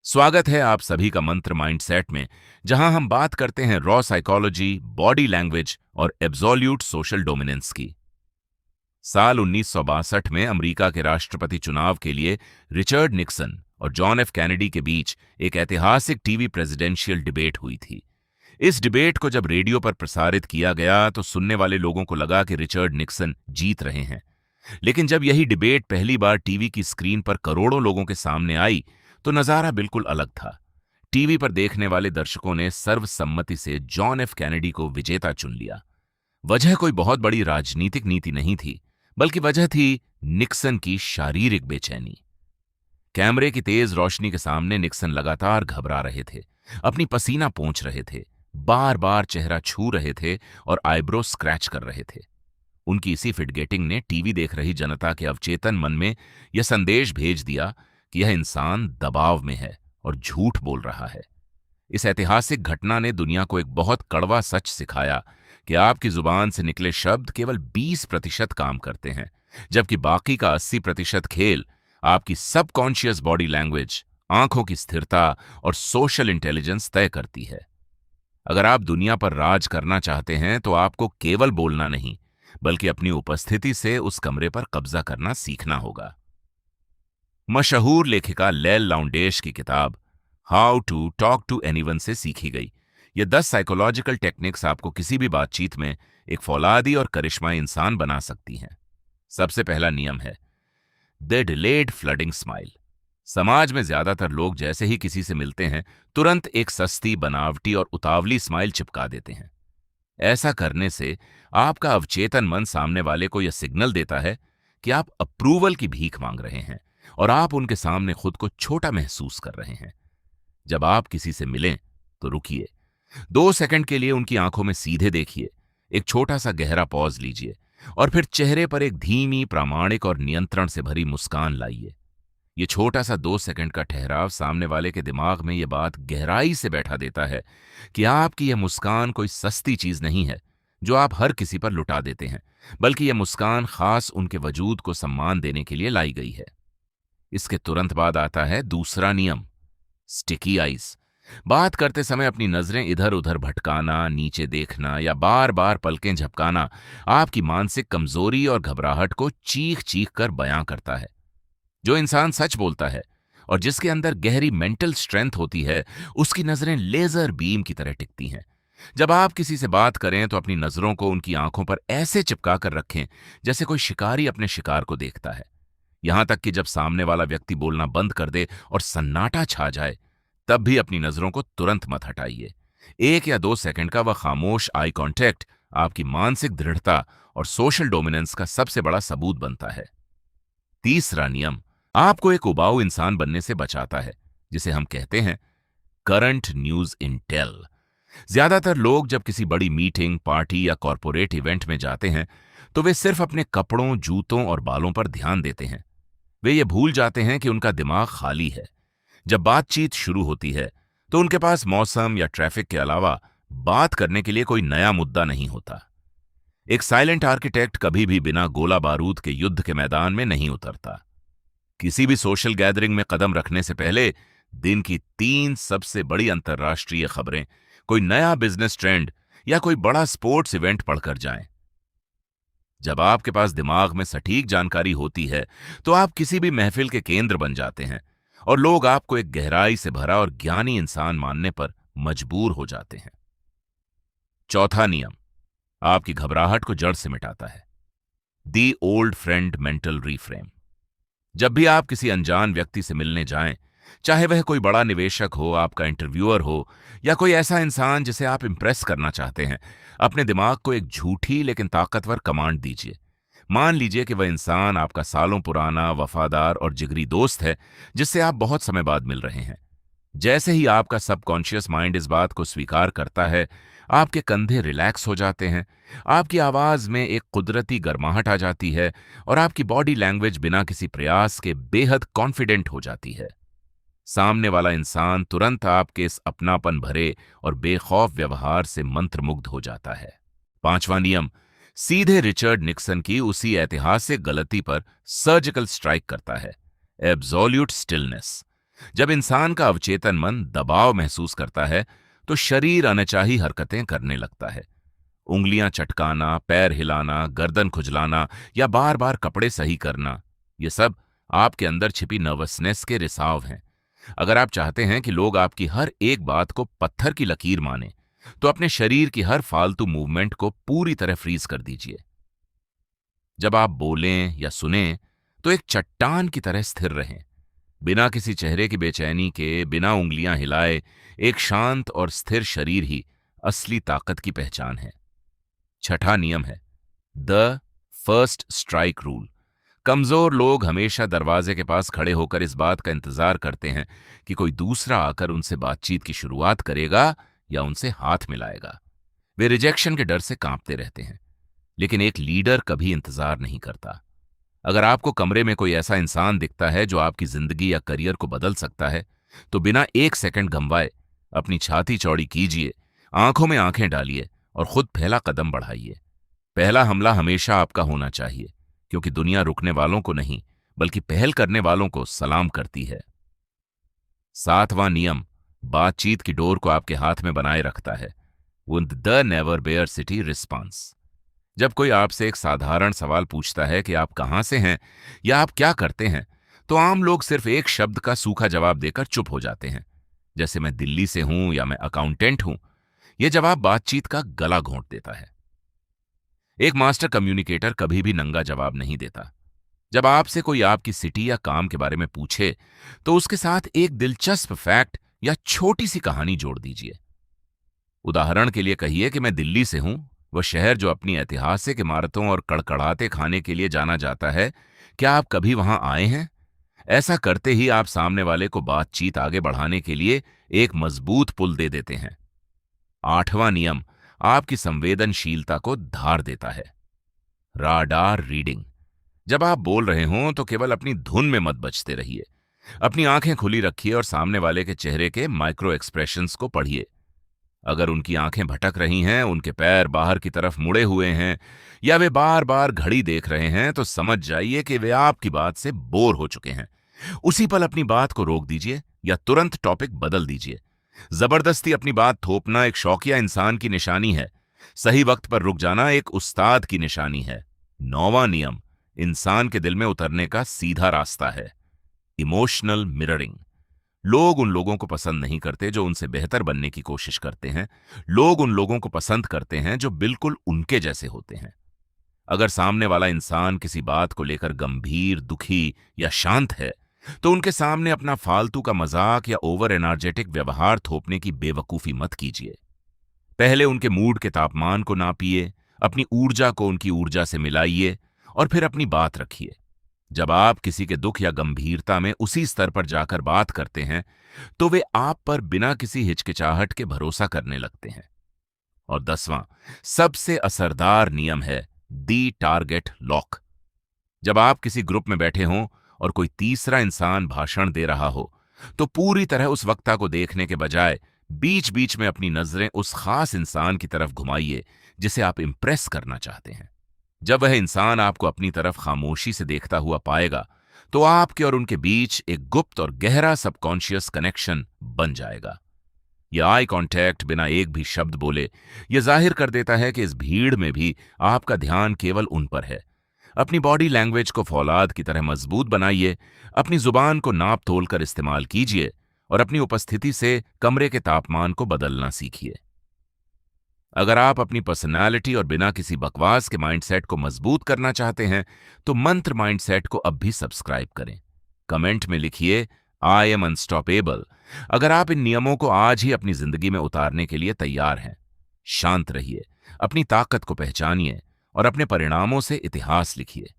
स्वागत है आप सभी का मंत्र माइंडसेट में, जहां हम बात करते हैं रॉ साइकोलॉजी, बॉडी लैंग्वेज और एब्सोल्यूट सोशल डोमिनेंस की। साल 1962 में अमेरिका के राष्ट्रपति चुनाव के लिए रिचर्ड निक्सन और जॉन एफ कैनेडी के बीच एक ऐतिहासिक टीवी प्रेसिडेंशियल डिबेट हुई थी। इस डिबेट को जब रेडियो पर प्रसारित किया गया तो सुनने वाले लोगों को लगा कि रिचर्ड निक्सन जीत रहे हैं। लेकिन जब यही डिबेट पहली बार टीवी की स्क्रीन पर करोड़ों लोगों के सामने आई तो नजारा बिल्कुल अलग था। टीवी पर देखने वाले दर्शकों ने सर्वसम्मति से जॉन एफ कैनेडी को विजेता चुन लिया। वजह कोई बहुत बड़ी राजनीतिक नीति नहीं थी, बल्कि वजह थी निक्सन की शारीरिक बेचैनी। कैमरे की तेज रोशनी के सामने निक्सन लगातार घबरा रहे थे, अपनी पसीना पोंछ रहे थे, बार बार चेहरा छू रहे थे और आईब्रो स्क्रैच कर रहे थे। उनकी इसी फिटगेटिंग ने टीवी देख रही जनता के अवचेतन मन में यह संदेश भेज दिया कि यह इंसान दबाव में है और झूठ बोल रहा है। इस ऐतिहासिक घटना ने दुनिया को एक बहुत कड़वा सच सिखाया कि आपकी जुबान से निकले शब्द केवल 20% काम करते हैं, जबकि बाकी का 80% खेल आपकी सबकॉन्शियस बॉडी लैंग्वेज, आंखों की स्थिरता और सोशल इंटेलिजेंस तय करती है। अगर आप दुनिया पर राज करना चाहते हैं तो आपको केवल बोलना नहीं, बल्कि अपनी उपस्थिति से उस कमरे पर कब्जा करना सीखना होगा। मशहूर लेखिका लेल लाउंडेश की किताब how to talk to anyone से सीखी गई ये 10 साइकोलॉजिकल टेक्निक्स आपको किसी भी बातचीत में एक फौलादी और करिश्माई इंसान बना सकती हैं। सबसे पहला नियम है द डिलेड फ्लडिंग स्माइल। समाज में ज्यादातर लोग जैसे ही किसी से मिलते हैं तुरंत एक सस्ती, बनावटी और उतावली स्माइल चिपका देते हैं। ऐसा करने से आपका अवचेतन मन सामने वाले को यह सिग्नल देता है कि आप अप्रूवल की भीख मांग रहे हैं और आप उनके सामने खुद को छोटा महसूस कर रहे हैं। जब आप किसी से मिलें तो रुकिए, 2 सेकंड के लिए उनकी आंखों में सीधे देखिए, एक छोटा सा गहरा पॉज लीजिए और फिर चेहरे पर एक धीमी, प्रामाणिक और नियंत्रण से भरी मुस्कान लाइए। ये छोटा सा 2 सेकंड का ठहराव सामने वाले के दिमाग में यह बात गहराई से बैठा देता है कि आपकी यह मुस्कान कोई सस्ती चीज नहीं है जो आप हर किसी पर लुटा देते हैं, बल्कि यह मुस्कान खास उनके वजूद को सम्मान देने के लिए लाई गई है। इसके तुरंत बाद आता है दूसरा नियम स्टिकी आइज। बात करते समय अपनी नजरें इधर उधर भटकाना, नीचे देखना या बार बार पलकें झपकाना आपकी मानसिक कमजोरी और घबराहट को चीख चीख कर बयां करता है। जो इंसान सच बोलता है और जिसके अंदर गहरी मेंटल स्ट्रेंथ होती है, उसकी नजरें लेजर बीम की तरह टिकती हैं। जब आप किसी से बात करें तो अपनी नजरों को उनकी आंखों पर ऐसे चिपका कर रखें जैसे कोई शिकारी अपने शिकार को देखता है। यहां तक कि जब सामने वाला व्यक्ति बोलना बंद कर दे और सन्नाटा छा जाए, तब भी अपनी नजरों को तुरंत मत हटाइए। 1 या 2 सेकंड का वह खामोश आई कांटेक्ट आपकी मानसिक दृढ़ता और सोशल डोमिनेंस का सबसे बड़ा सबूत बनता है। तीसरा नियम आपको एक उबाऊ इंसान बनने से बचाता है, जिसे हम कहते हैं करंट न्यूज इंटेल। ज्यादातर लोग जब किसी बड़ी मीटिंग, पार्टी या कॉरपोरेट इवेंट में जाते हैं तो वे सिर्फ अपने कपड़ों, जूतों और बालों पर ध्यान देते हैं। वे ये भूल जाते हैं कि उनका दिमाग खाली है। जब बातचीत शुरू होती है तो उनके पास मौसम या ट्रैफिक के अलावा बात करने के लिए कोई नया मुद्दा नहीं होता। एक साइलेंट आर्किटेक्ट कभी भी बिना गोला बारूद के युद्ध के मैदान में नहीं उतरता। किसी भी सोशल गैदरिंग में कदम रखने से पहले दिन की 3 सबसे बड़ी अंतर्राष्ट्रीय खबरें, कोई नया बिजनेस ट्रेंड या कोई बड़ा स्पोर्ट्स इवेंट पढ़कर जाएं। जब आपके पास दिमाग में सटीक जानकारी होती है तो आप किसी भी महफिल के केंद्र बन जाते हैं और लोग आपको एक गहराई से भरा और ज्ञानी इंसान मानने पर मजबूर हो जाते हैं। चौथा नियम आपकी घबराहट को जड़ से मिटाता है the old friend mental reframe. जब भी आप किसी अनजान व्यक्ति से मिलने जाएं, चाहे वह कोई बड़ा निवेशक हो, आपका इंटरव्यूअर हो या कोई ऐसा इंसान जिसे आप इंप्रेस करना चाहते हैं, अपने दिमाग को एक झूठी लेकिन ताकतवर कमांड दीजिए। मान लीजिए कि वह इंसान आपका सालों पुराना, वफादार और जिगरी दोस्त है जिससे आप बहुत समय बाद मिल रहे हैं। जैसे ही आपका सबकॉन्शियस माइंड इस बात को स्वीकार करता है, आपके कंधे रिलैक्स हो जाते हैं, आपकी आवाज में एक कुदरती गर्माहट आ जाती है और आपकी बॉडी लैंग्वेज बिना किसी प्रयास के बेहद कॉन्फिडेंट हो जाती है। सामने वाला इंसान तुरंत आपके इस अपनापन भरे और बेखौफ व्यवहार से मंत्रमुग्ध हो जाता है। पांचवा नियम सीधे रिचर्ड निक्सन की उसी ऐतिहासिक गलती पर सर्जिकल स्ट्राइक करता है एब्सोल्यूट स्टिलनेस। जब इंसान का अवचेतन मन दबाव महसूस करता है तो शरीर अनचाही हरकतें करने लगता है। उंगलियां चटकाना, पैर हिलाना, गर्दन खुजलाना या बार बार कपड़े सही करना, ये सब आपके अंदर छिपी नर्वसनेस के रिसाव हैं। अगर आप चाहते हैं कि लोग आपकी हर एक बात को पत्थर की लकीर माने, तो अपने शरीर की हर फालतू मूवमेंट को पूरी तरह फ्रीज कर दीजिए। जब आप बोलें या सुनें तो एक चट्टान की तरह स्थिर रहें, बिना किसी चेहरे की बेचैनी के, बिना उंगलियां हिलाए। एक शांत और स्थिर शरीर ही असली ताकत की पहचान है। छठा नियम है द फर्स्ट स्ट्राइक रूल। कमजोर लोग हमेशा दरवाजे के पास खड़े होकर इस बात का इंतजार करते हैं कि कोई दूसरा आकर उनसे बातचीत की शुरुआत करेगा या उनसे हाथ मिलाएगा। वे रिजेक्शन के डर से कांपते रहते हैं, लेकिन एक लीडर कभी इंतजार नहीं करता। अगर आपको कमरे में कोई ऐसा इंसान दिखता है जो आपकी जिंदगी या करियर को बदल सकता है, तो बिना एक सेकंड गंवाए अपनी छाती चौड़ी कीजिए, आंखों में आंखें डालिए और खुद पहला कदम बढ़ाइए। पहला हमला हमेशा आपका होना चाहिए, क्योंकि दुनिया रुकने वालों को नहीं, बल्कि पहल करने वालों को सलाम करती है। सातवां नियम बातचीत की डोर को आपके हाथ में बनाए रखता है। The never bare city response. जब कोई आपसे एक साधारण सवाल पूछता है कि आप कहां से हैं या आप क्या करते हैं, तो आम लोग सिर्फ एक शब्द का सूखा जवाब देकर चुप हो जाते हैं, जैसे मैं दिल्ली से हूं या मैं अकाउंटेंट हूं। यह जवाब बातचीत का गला घोंट देता है। एक मास्टर कम्युनिकेटर कभी भी नंगा जवाब नहीं देता। जब आपसे कोई आपकी सिटी या काम के बारे में पूछे, तो उसके साथ एक दिलचस्प फैक्ट या छोटी सी कहानी जोड़ दीजिए। उदाहरण के लिए कहिए कि मैं दिल्ली से हूं, वह शहर जो अपनी ऐतिहासिक इमारतों और कड़कड़ाते खाने के लिए जाना जाता है। क्या आप कभी वहां आए हैं? ऐसा करते ही आप सामने वाले को बातचीत आगे बढ़ाने के लिए एक मजबूत पुल दे देते हैं। आठवां नियम आपकी संवेदनशीलता को धार देता है। Radar reading. जब आप बोल रहे हों तो केवल अपनी धुन में मत बजते रहिए। अपनी आंखें खुली रखिए और सामने वाले के चेहरे के माइक्रो एक्सप्रेशंस को पढ़िए। अगर उनकी आंखें भटक रही हैं, उनके पैर बाहर की तरफ मुड़े हुए हैं या वे बार बार घड़ी देख रहे हैं, तो समझ जाइए कि वे आपकी बात से बोर हो चुके हैं। उसी पल अपनी बात को रोक दीजिए या तुरंत टॉपिक बदल दीजिए। जबरदस्ती अपनी बात थोपना एक शौकिया इंसान की निशानी है। सही वक्त पर रुक जाना एक उस्ताद की निशानी है। नौवां नियम इंसान के दिल में उतरने का सीधा रास्ता है। Emotional mirroring. लोग उन लोगों को पसंद नहीं करते जो उनसे बेहतर बनने की कोशिश करते हैं। लोग उन लोगों को पसंद करते हैं जो बिल्कुल उनके जैसे होते हैं। अगर सामने वाला इंसान किसी बात को लेकर गंभीर, दुखी या शांत है, तो उनके सामने अपना फालतू का मजाक या ओवर एनर्जेटिक व्यवहार थोपने की बेवकूफी मत कीजिए। पहले उनके मूड के तापमान को नापिए, अपनी ऊर्जा को उनकी ऊर्जा से मिलाइए और फिर अपनी बात रखिए। जब आप किसी के दुख या गंभीरता में उसी स्तर पर जाकर बात करते हैं, तो वे आप पर बिना किसी हिचकिचाहट के भरोसा करने लगते हैं। और 10वां सबसे असरदार नियम है दी टारगेट लॉक। जब आप किसी ग्रुप में बैठे हों और कोई तीसरा इंसान भाषण दे रहा हो, तो पूरी तरह उस वक्ता को देखने के बजाय बीच बीच में अपनी नजरें उस खास इंसान की तरफ घुमाइए जिसे आप इंप्रेस करना चाहते हैं। जब वह इंसान आपको अपनी तरफ खामोशी से देखता हुआ पाएगा, तो आपके और उनके बीच एक गुप्त और गहरा सबकॉन्शियस कनेक्शन बन जाएगा। यह आई कांटेक्ट बिना एक भी शब्द बोले यह जाहिर कर देता है कि इस भीड़ में भी आपका ध्यान केवल उन पर है। अपनी बॉडी लैंग्वेज को फौलाद की तरह मजबूत बनाइए, अपनी जुबान को नाप तोल कर इस्तेमाल कीजिए और अपनी उपस्थिति से कमरे के तापमान को बदलना सीखिए। अगर आप अपनी पर्सनैलिटी और बिना किसी बकवास के माइंडसेट को मजबूत करना चाहते हैं, तो मंत्र माइंडसेट को अब भी सब्सक्राइब करें। कमेंट में लिखिए आई एम अनस्टॉपेबल अगर आप इन नियमों को आज ही अपनी जिंदगी में उतारने के लिए तैयार हैं। शांत रहिए, अपनी ताकत को पहचानिए और अपने परिणामों से इतिहास लिखिए।